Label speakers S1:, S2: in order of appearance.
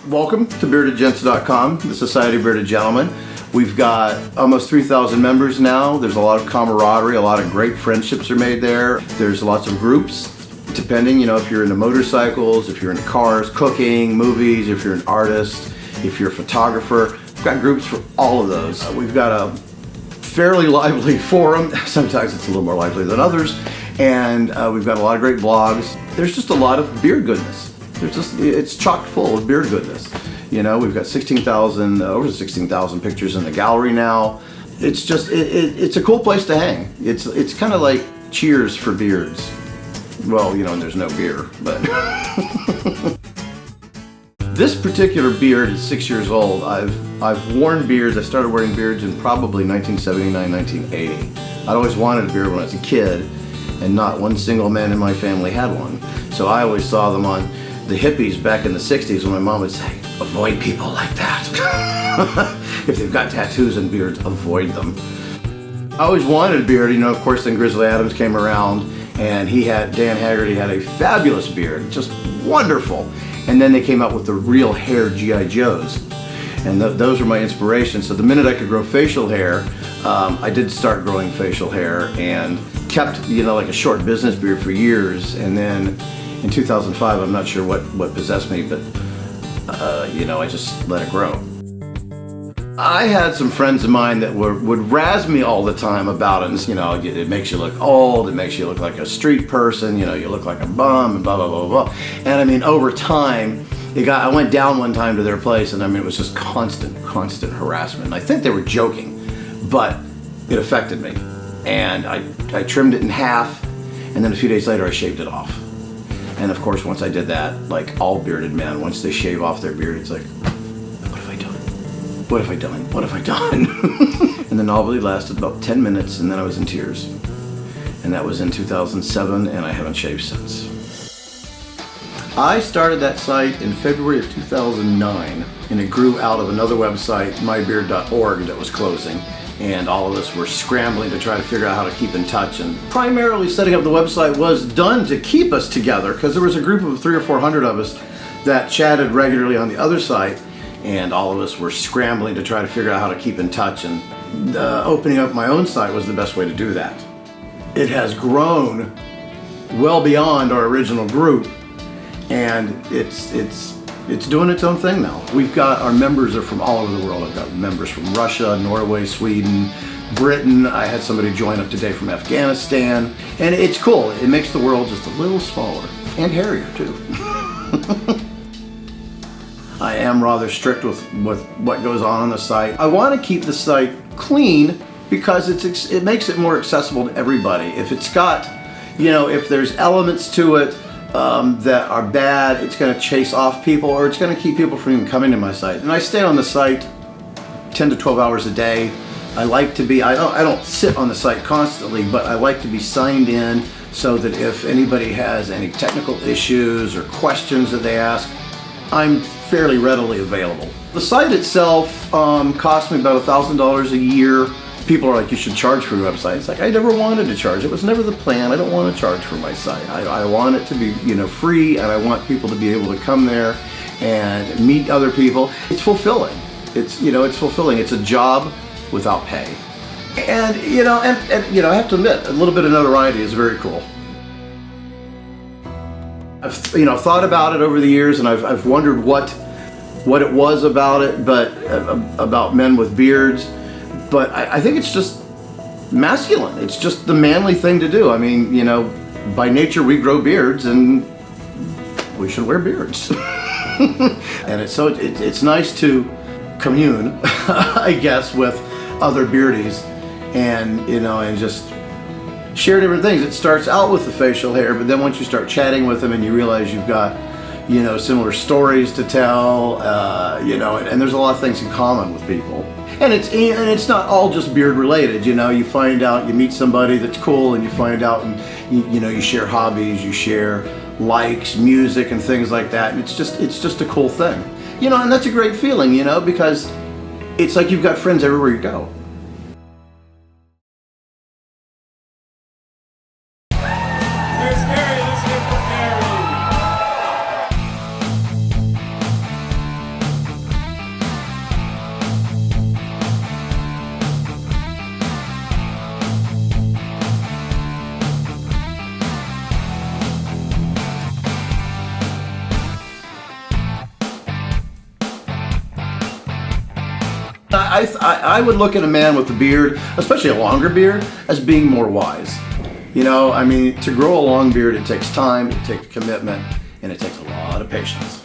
S1: Welcome to beardedgents.com, the Society of Bearded Gentlemen. We've got almost 3,000 members now. There's a lot of camaraderie, a lot of great friendships are made there. There's lots of groups, depending, if you're into motorcycles, if you're into cars, cooking, movies, if you're an artist, if you're a photographer. We've got groups for all of those. We've got a fairly lively forum. Sometimes it's a little more lively than others. And we've got a lot of great blogs. There's just a lot of beard goodness. It's chock full of beard goodness. We've got over 16,000 pictures in the gallery now. It's just, it's a cool place to hang. It's kind of like Cheers for beards. Well, and there's no beer, but. This particular beard is 6 years old. I've worn beards. I started wearing beards in probably 1979, 1980. I'd always wanted a beard when I was a kid, and not one single man in my family had one. So I always saw them on the hippies back in the 60s when my mom would say, avoid people like that. If they've got tattoos and beards, avoid them. I always wanted a beard, of course then Grizzly Adams came around and Dan Haggerty had a fabulous beard, just wonderful. And then they came out with the real hair G.I. Joes. And those were my inspiration. So the minute I could grow facial hair, I did start growing facial hair and kept, like a short business beard for years. And then in 2005, I'm not sure what possessed me, but I just let it grow. I had some friends of mine that would razz me all the time about it. And, it makes you look old, it makes you look like a street person, you look like a bum, and blah, blah, blah, blah. And over time, I went down one time to their place, and it was just constant harassment. And I think they were joking, but it affected me. And I trimmed it in half, and then a few days later, I shaved it off. And of course, once I did that, like all bearded men, once they shave off their beard, it's like, what have I done? What have I done? What have I done? And the novelty lasted about 10 minutes, and then I was in tears. And that was in 2007, and I haven't shaved since. I started that site in February of 2009, and it grew out of another website, mybeard.org, that was closing. And all of us were scrambling to try to figure out how to keep in touch. And primarily setting up the website was done to keep us together, because there was a group of 300 or 400 of us that chatted regularly on the other site, and all of us were scrambling to try to figure out how to keep in touch. And opening up my own site was the best way to do that. It has grown well beyond our original group, and it's doing its own thing now. Our members are from all over the world. I've got members from Russia, Norway, Sweden, Britain. I had somebody join up today from Afghanistan. And it's cool. It makes the world just a little smaller and hairier too. I am rather strict with what goes on the site. I want to keep the site clean because it makes it more accessible to everybody. If it's got, if there's elements to it that are bad, it's going to chase off people, or it's going to keep people from even coming to my site. And I stay on the site 10 to 12 hours a day. I like to be, I don't sit on the site constantly, but I like to be signed in so that if anybody has any technical issues or questions that they ask, I'm fairly readily available. The site itself cost me about $1,000 a year. People are like, you should charge for your website. It's like, I never wanted to charge. It was never the plan. I don't want to charge for my site. I want it to be, free, and I want people to be able to come there and meet other people. It's fulfilling. It's fulfilling. It's a job without pay. And, I have to admit, a little bit of notoriety is very cool. I've, thought about it over the years, and I've wondered what it was about it, but about men with beards. But I think it's just masculine. It's just the manly thing to do. By nature we grow beards, and we should wear beards. And it's nice to commune, I guess, with other beardies, and and just share different things. It starts out with the facial hair, but then once you start chatting with them and you realize you've got similar stories to tell, and there's a lot of things in common with people. And it's not all just beard related. You find out, you meet somebody that's cool, and you find out, and you share hobbies, you share likes, music, and things like that. And it's just a cool thing, and that's a great feeling, because it's like you've got friends everywhere you go. I would look at a man with a beard, especially a longer beard, as being more wise. You know, I mean, to grow a long beard, it takes time, it takes commitment, and it takes a lot of patience.